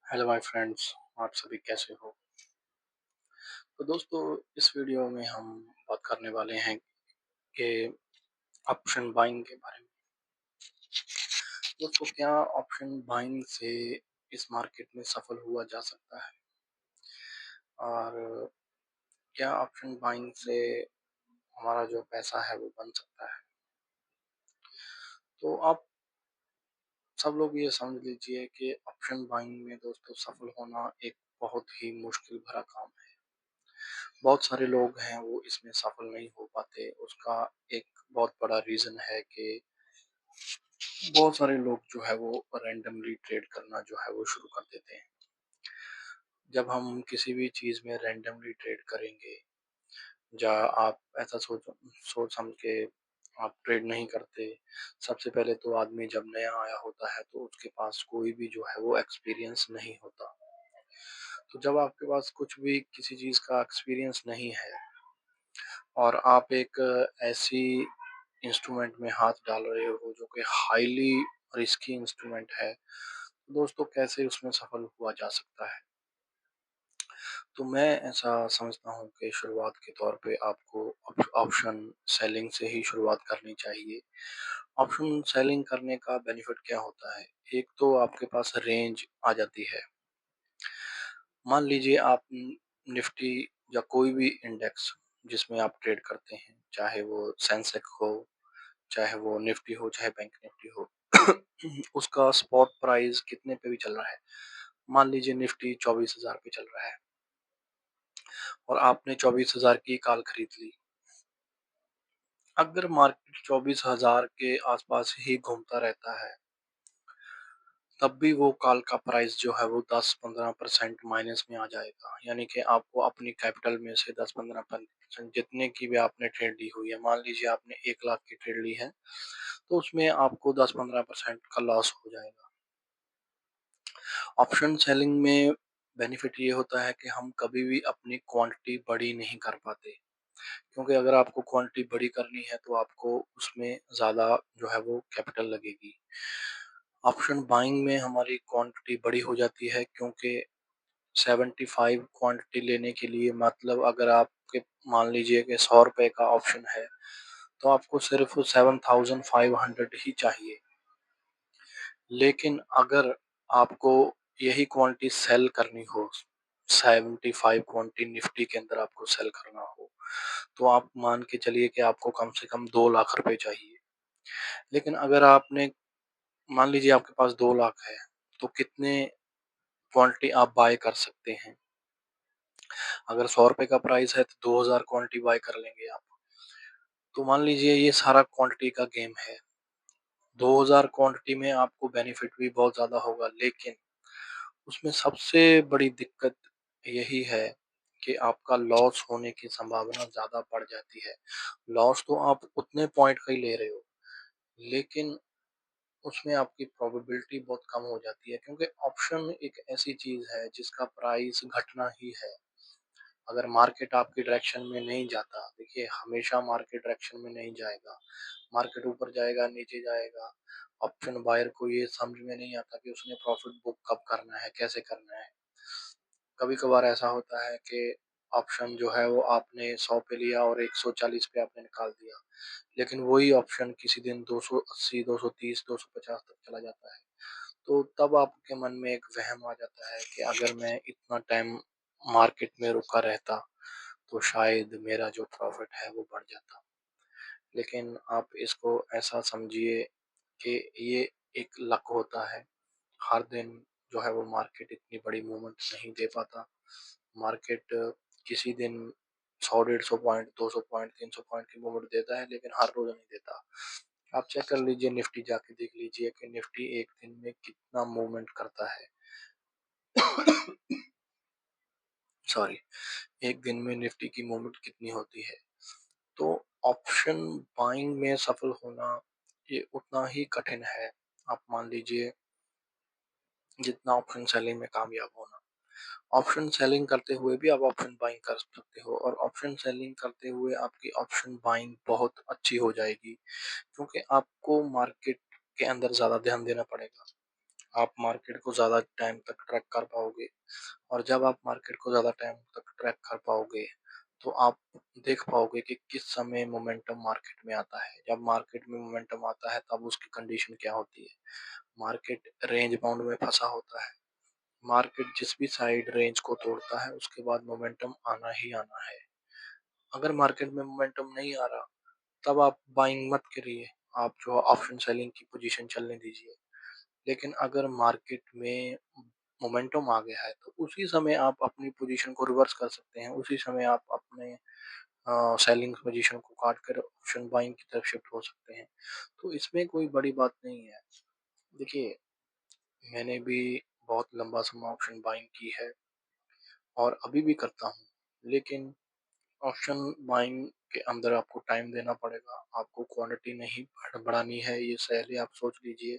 Hello my friends. आप सभी कैसे हो? तो दोस्तों, इस वीडियो में हम बात करने वाले हैं कि ऑप्शन बाइंग के बारे में। दोस्तों, क्या ऑप्शन बाइंग से इस मार्केट में सफल हुआ जा सकता है? और क्या ऑप्शन बाइंग से हमारा जो पैसा है वो बन सकता है? तो आप सब लोग ये समझ लीजिए कि ऑप्शन बाइंग में दोस्तों सफल होना एक बहुत ही मुश्किल भरा काम है। बहुत सारे लोग हैं वो इसमें सफल नहीं हो पाते। उसका एक बहुत बड़ा रीज़न है कि बहुत सारे लोग जो है वो रैंडमली ट्रेड करना जो है वो शुरू कर देते हैं। जब हम किसी भी चीज़ में रैंडमली ट्रेड करेंगे, या आप ऐसा सोच समझ के आप ट्रेड नहीं करते। सबसे पहले तो आदमी जब नया आया होता है तो उसके पास कोई भी जो है वो एक्सपीरियंस नहीं होता। तो जब आपके पास कुछ भी किसी चीज़ का एक्सपीरियंस नहीं है और आप एक ऐसी इंस्ट्रूमेंट में हाथ डाल रहे हो जो कि हाईली रिस्की इंस्ट्रूमेंट है, तो दोस्तों कैसे उसमें सफल हुआ जा सकता है? तो मैं ऐसा समझता हूँ कि शुरुआत के तौर पे आपको ऑप्शन सेलिंग से ही शुरुआत करनी चाहिए। ऑप्शन सेलिंग करने का बेनिफिट क्या होता है? एक तो आपके पास रेंज आ जाती है। मान लीजिए आप निफ्टी या कोई भी इंडेक्स जिसमें आप ट्रेड करते हैं, चाहे वो सेंसेक्स हो, चाहे वो निफ्टी हो, चाहे बैंक निफ्टी हो, उसका स्पॉट प्राइस कितने पे भी चल रहा है। मान लीजिए निफ्टी 24,000 पे चल रहा है और आपने 24,000 की कॉल खरीद ली। अगर मार्केट 24,000 के आसपास ही घूमता रहता है, तब भी वो कॉल का प्राइस जो है वो 10-15% माइनस में आ जाएगा। यानी कि आपको अपनी कैपिटल में से 10-15% जितने की भी आपने ट्रेड ली हुई है, मान लीजिए आपने 1 लाख की ट्रेड ली है, तो उसमें आपको 10-15% का लॉस हो जाएगा। ऑप्शन सेलिंग में बेनिफिट ये होता है कि हम कभी भी अपनी क्वांटिटी बड़ी नहीं कर पाते, क्योंकि अगर आपको क्वांटिटी बड़ी करनी है तो आपको उसमें ज़्यादा जो है वो कैपिटल लगेगी। ऑप्शन बाइंग में हमारी क्वांटिटी बड़ी हो जाती है, क्योंकि 75 क्वांटिटी लेने के लिए मतलब अगर आपके मान लीजिए कि 100 रुपए का ऑप्शन है, तो आपको सिर्फ 7,500 ही चाहिए। लेकिन अगर आपको यही क्वांटिटी सेल करनी हो, 75 क्वांटिटी निफ्टी के अंदर आपको सेल करना हो, तो आप मान के चलिए कि आपको कम से कम 2 लाख रुपए चाहिए। लेकिन अगर आपने मान लीजिए आपके पास 2 लाख है, तो कितने क्वांटिटी आप बाय कर सकते हैं? अगर 100 रुपए का प्राइस है तो 2,000 क्वांटिटी बाय कर लेंगे आप। तो मान लीजिए ये सारा क्वांटिटी का गेम है। 2,000 क्वांटिटी में आपको बेनिफिट भी बहुत ज़्यादा होगा, लेकिन उसमें सबसे बड़ी दिक्कत यही है कि आपका लॉस होने की संभावना ज़्यादा बढ़ जाती है। लॉस तो आप उतने पॉइंट का ही ले रहे हो, लेकिन उसमें आपकी प्रोबेबिलिटी बहुत कम हो जाती है, क्योंकि ऑप्शन एक ऐसी चीज़ है जिसका प्राइस घटना ही है। अगर मार्केट आपकी डायरेक्शन में नहीं जाता, देखिए हमेशा मार्केट डायरेक्शन में नहीं जाएगा। मार्केट ऊपर जाएगा, नीचे जाएगा। ऑप्शन बायर को ये समझ में नहीं आता कि उसने प्रॉफिट बुक कब करना है, कैसे करना है। कभी-कभार ऐसा होता है कि ऑप्शन जो है वो आपने 100 पे लिया और 140 पे आपने निकाल दिया। लेकिन वही ऑप्शन किसी दिन 280, 230, 250 तक चला जाता है। तो तब आपके मन में एक वहम आ जाता है कि अगर मैं इतना टाइम मार्केट में रुका रहता, तो शायद मेरा जो प्रॉफ़िट है वो बढ़ जाता। लेकिन आप इसको ऐसा समझिए कि ये एक लक होता है। हर दिन जो है वो मार्केट इतनी बड़ी मूवमेंट नहीं दे पाता। मार्केट किसी दिन 100 150 पॉइंट, 200 पॉइंट, 300 पॉइंट की मूवमेंट देता है, लेकिन हर रोज़ नहीं देता। आप चेक कर लीजिए, निफ्टी जाके देख लीजिए कि निफ्टी एक दिन में कितना मूवमेंट करता है। सॉरी, एक दिन में निफ्टी की मूवमेंट कितनी होती है। तो ऑप्शन बाइंग में सफल होना ये उतना ही कठिन है। आप मान लीजिए जितना ऑप्शन सेलिंग में कामयाब होना। ऑप्शन सेलिंग करते हुए भी आप ऑप्शन बाइंग कर सकते हो, और ऑप्शन सेलिंग करते हुए आपकी ऑप्शन बाइंग बहुत अच्छी हो जाएगी, क्योंकि आपको मार्केट के अंदर ज़्यादा ध्यान देना पड़ेगा। आप मार्केट को ज़्यादा टाइम तक ट्रैक कर पाओगे। और जब आप मार्केट को ज़्यादा टाइम तक ट्रैक कर पाओगे, तो आप देख पाओगे कि किस समय मोमेंटम मार्केट में आता है। जब मार्केट में मोमेंटम आता है तब उसकी कंडीशन क्या होती है। मार्केट रेंज बाउंड में फँसा होता है। मार्केट जिस भी साइड रेंज को तोड़ता है उसके बाद मोमेंटम आना ही आना है। अगर मार्केट में मोमेंटम नहीं आ रहा, तब आप बाइंग मत करिए। आप जो ऑप्शन सेलिंग की पोजीशन चलने दीजिए। लेकिन अगर मार्केट में मोमेंटम आ गया है तो उसी समय आप अपनी पोजीशन को रिवर्स कर सकते हैं। उसी समय आप अपने सेलिंग पोजीशन को काट कर ऑप्शन बाइंग की तरफ शिफ्ट हो सकते हैं। तो इसमें कोई बड़ी बात नहीं है। देखिए, मैंने भी बहुत लंबा समय ऑप्शन बाइंग की है और अभी भी करता हूँ। लेकिन ऑप्शन बाइंग के अंदर आपको टाइम देना पड़ेगा। आपको क्वांटिटी नहीं बढ़ानी है, ये पहले आप सोच लीजिए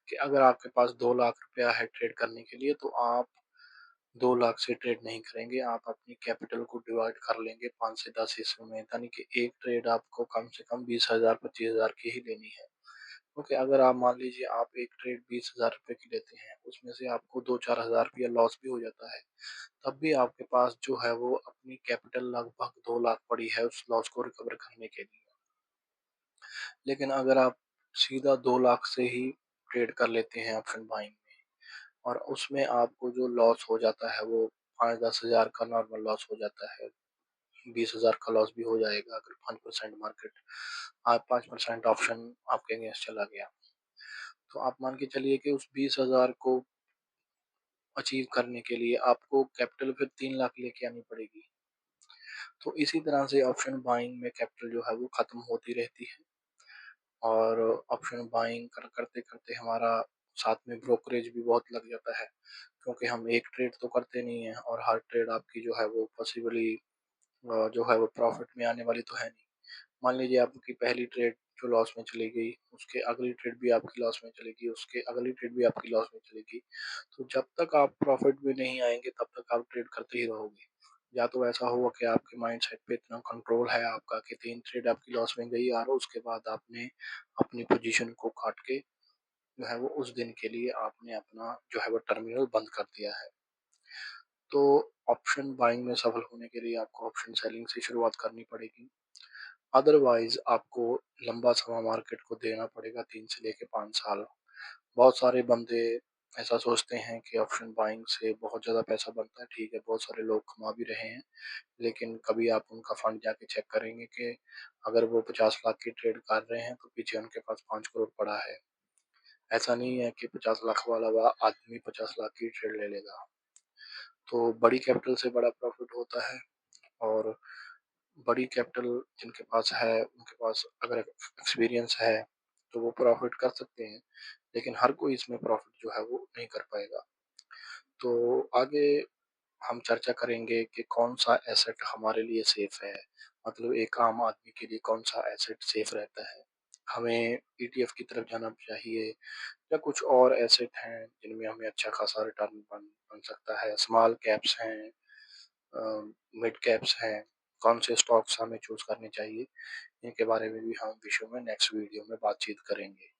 कि अगर आपके पास 2 लाख रुपया है ट्रेड करने के लिए, तो आप 2 लाख से ट्रेड नहीं करेंगे। आप अपनी कैपिटल को डिवाइड कर लेंगे 5 से 10 हिस्सों में, यानी कि एक ट्रेड आपको कम से कम 20,000 25,000 की ही लेनी है। क्योंकि अगर आप मान लीजिए आप एक ट्रेड 20,000 रुपए की लेते हैं, उसमें से आपको 2-4 हज़ार रुपया लॉस भी हो जाता है, तब भी आपके पास जो है वो अपनी कैपिटल लगभग 2 लाख पड़ी है उस लॉस को रिकवर करने के लिए। लेकिन अगर आप सीधा 2 लाख से ही ट्रेड कर लेते हैं ऑप्शन बाइंग में, और उसमें आपको जो लॉस हो जाता है वो 5-10 हज़ार का नॉर्मल लॉस हो जाता है। 20,000 का लॉस भी हो जाएगा अगर 5% मार्केट 5% ऑप्शन आपके अगेंस्ट चला गया। तो आप मान के चलिए कि उस 20,000 को अचीव करने के लिए आपको कैपिटल फिर 3 लाख लेके आनी पड़ेगी। तो इसी तरह से ऑप्शन बाइंग में कैपिटल जो है वो खत्म होती रहती है। और ऑप्शन बाइंग करते-करते हमारा साथ में ब्रोकरेज भी बहुत लग जाता है, क्योंकि हम एक ट्रेड तो करते नहीं हैं और हर ट्रेड आपकी जो है वो पॉसिबली जो है वो प्रॉफिट में आने वाली तो है नहीं। मान लीजिए आपकी पहली ट्रेड जो लॉस में चली गई, उसके अगली ट्रेड भी आपकी लॉस में चलेगी, उसके अगली ट्रेड भी आपकी लॉस में चलेगी। तो जब तक आप प्रॉफिट में नहीं आएँगे तब तक आप ट्रेड करते ही रहोगे। या तो ऐसा होगा कि आपके माइंडसेट पे इतना कंट्रोल है आपका कि 3 ट्रेड आपकी लॉस में गई और उसके बाद आपने अपनी पोजीशन को काट के जो है वो उस दिन के लिए आपने अपना जो है वो टर्मिनल बंद कर दिया है। तो ऑप्शन बाइंग में सफल होने के लिए आपको ऑप्शन सेलिंग से शुरुआत करनी पड़ेगी। अदरवाइज़ आपको लंबा समय मार्केट को देना पड़ेगा 3 से लेके 5 साल। बहुत सारे बंदे ऐसा सोचते हैं कि ऑप्शन बाइंग से बहुत ज़्यादा पैसा बनता है, ठीक है, बहुत सारे लोग कमा भी रहे हैं। लेकिन कभी आप उनका फंड जाके चेक करेंगे कि अगर वो 50 लाख की ट्रेड कर रहे हैं, तो पीछे उनके पास 5 करोड़ पड़ा है। ऐसा नहीं है कि 50 लाख वाला आदमी 50 लाख की ट्रेड ले लेगा। तो बड़ी कैपिटल से बड़ा प्रॉफ़िट होता है। और बड़ी कैपिटल जिनके पास है, उनके पास अगर एक्सपीरियंस है, तो वो प्रॉफ़िट कर सकते हैं, लेकिन हर कोई इसमें प्रॉफ़िट जो है वो नहीं कर पाएगा। तो आगे हम चर्चा करेंगे कि कौन-सा एसेट हमारे लिए सेफ़ है, मतलब एक आम आदमी के लिए कौन-सा एसेट सेफ़ रहता है। हमें ईटीएफ की तरफ जाना चाहिए या कुछ और एसेट हैं जिनमें हमें अच्छा खासा रिटर्न बन बन सकता है, स्मॉल कैप्स हैं, मिड कैप्स हैं, कौन से स्टॉक्स हमें चूज़ करने चाहिए, इनके बारे में भी हम विषय में नेक्स्ट वीडियो में बातचीत करेंगे।